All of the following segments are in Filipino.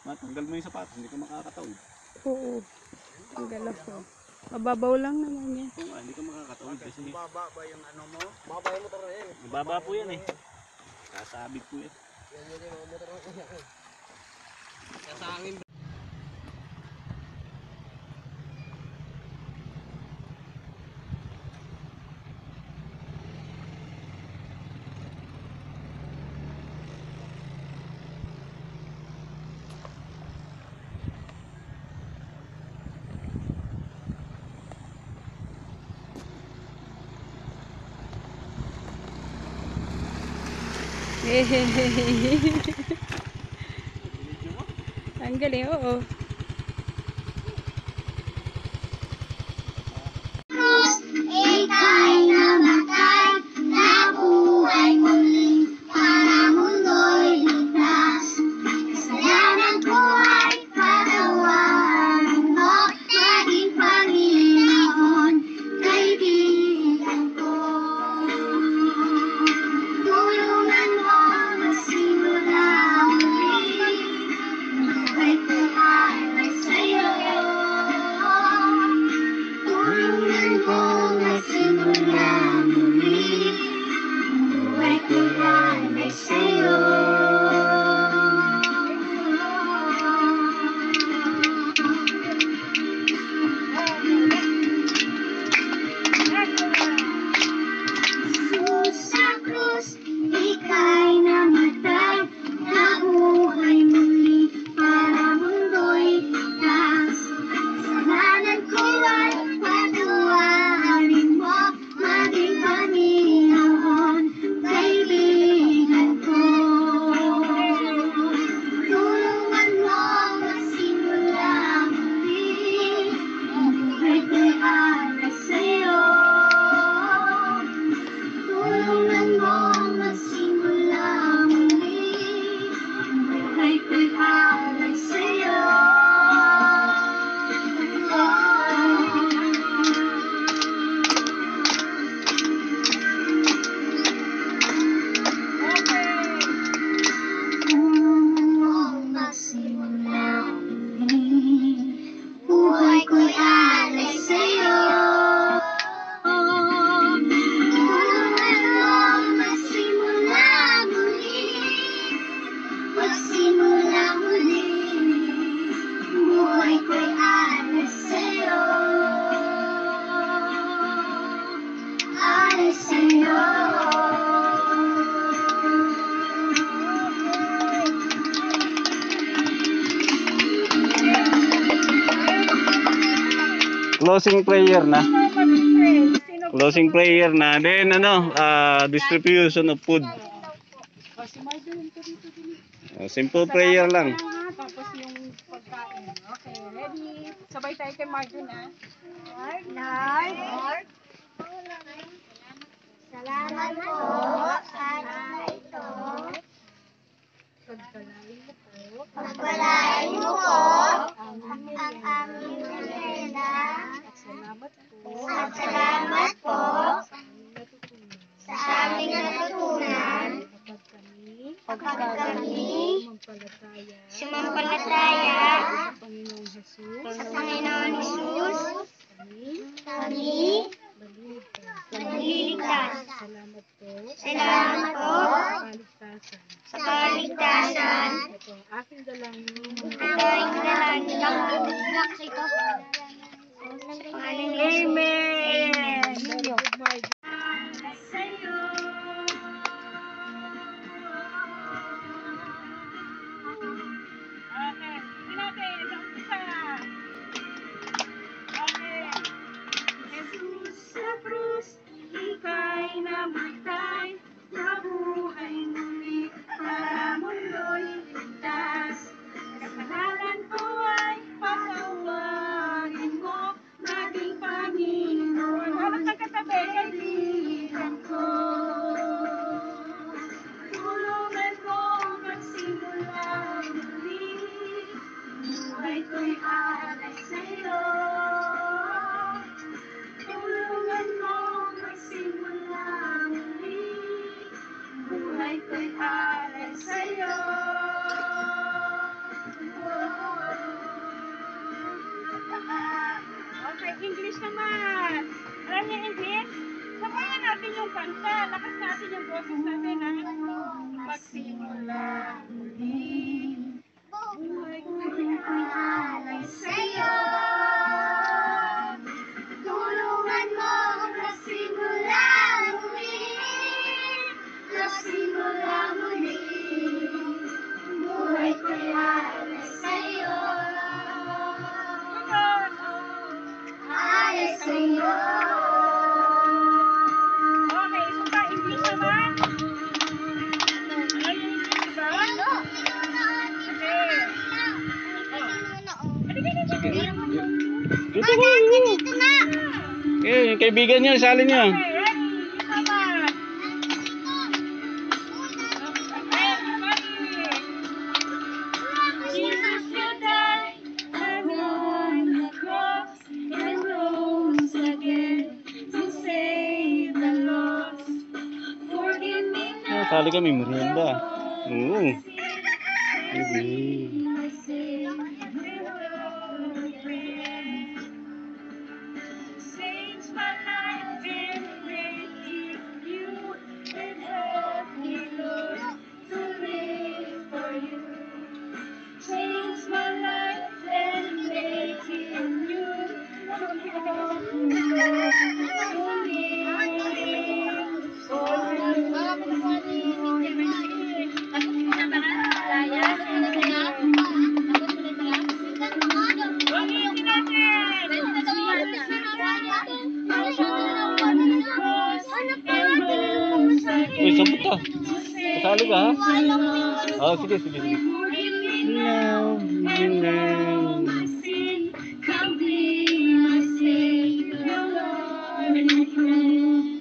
Matanggal mo yung sapatos, hindi ka makakatawid. Oo. Tanggal ako. Mababaw lang naman yan. Oo nga, hindi ka makakatawid kasi Baba ba yung ano mo? Baba yung motor na yan. mababa po yan eh. Kasabit po yan. Yan yung mga motor na yan. Kasangin ba? Ang galing, oo. Ika'y namatay, nabuhay muli, para mundo'y ligtas. Kasalanan ko ay patawarin mo, naging Panginoon, kaibigan ko. Tulungan mo magsimula muli, buhay ko ay sa'yo. Tulungan mo magsimula muli, buhay ko ay sa'yo. Jesus sa krus, ika'y namatay, nabuhay muli, para mundo'y ligtas. Kasalanan ko ay patawarin mo, maging Panginoon, kaibigan ko. Tulungan mo magsimula muli, ang buhay ko'y alay sa'yo. Tulungan mo magsimula muli, ang buhay ko'y alay sa'yo. Tulungan mo magsimula muli, buhay ko'y alay sa'yo. Tulungan mo magsimula muli, magsimula muli, buhay ko'y alay sa'yo. Alay sa'yo. Closing prayer na. Closing prayer na. Then distribution of food. Simple prayer lang. Tapos yung pagkain. Okay, ready? Sabay tayo kay Marjun, ha? Lord, salamat po sa araw na ito. Pagpalain mo po ang aming merienda. At salamat po sa aming natutunan kapag kami sumampalataya sa Panginoon Jesus. Kami maliligtas. Salamat po sa kaligtasan. Ito ang aking dalangin. Amen. Jesus sa krus, ika'y namatay, nabuhay muli, para mundo'y ligtas. Kasalanan ko ay patawarin mo, naging Panginoon, kaibigan ko. Tulungan mo magsimula muli, buhay ko'y alay sa'yo. Tulungan mo magsimula muli, buhay ko'y alay sa'yo. Dito ko. Dito na! Eh, yung kaibigan niya, sali niya. Okay, ready? Come on. Jesus, you died on the cross and rose again to save the lost. Forgive me now. Sali kami, merienda. Oo. Sige. My sin, change my life and make it you, and help me, Lord, to live for you. Change my life and make it new. Help me, Lord, to live for you. Uy, sabot ka. Kasali ka, ha? Oh, sige, sige, sige. Love you now. Come be my Savior, Lord and friend.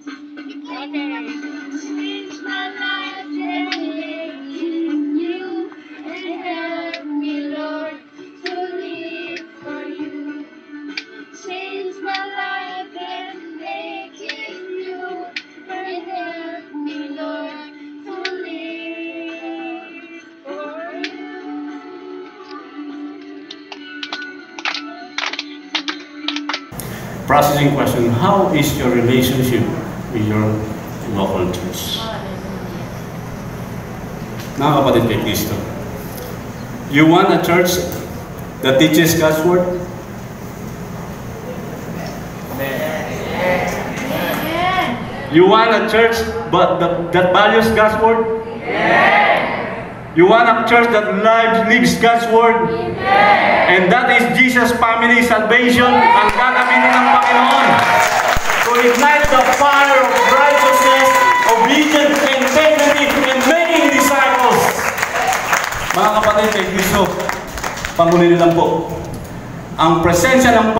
Change my life and make it new, and help me, Lord, to live for you. Change my life and make it new, and help me, Lord, to live for you. Processing question, how is your relationship with your local church? Mga kapatid kay Kristo, you want a church that teaches God's Word? You want a church that values God's Word? You want a church that lives God's Word? And that is Jesus' family salvation ang gagamitin ng Panginoon to ignite the fire of righteousness, obedience, integrity, and making disciples. Mga kapatid kay Kristo, pangunin lang po, ang presensya ng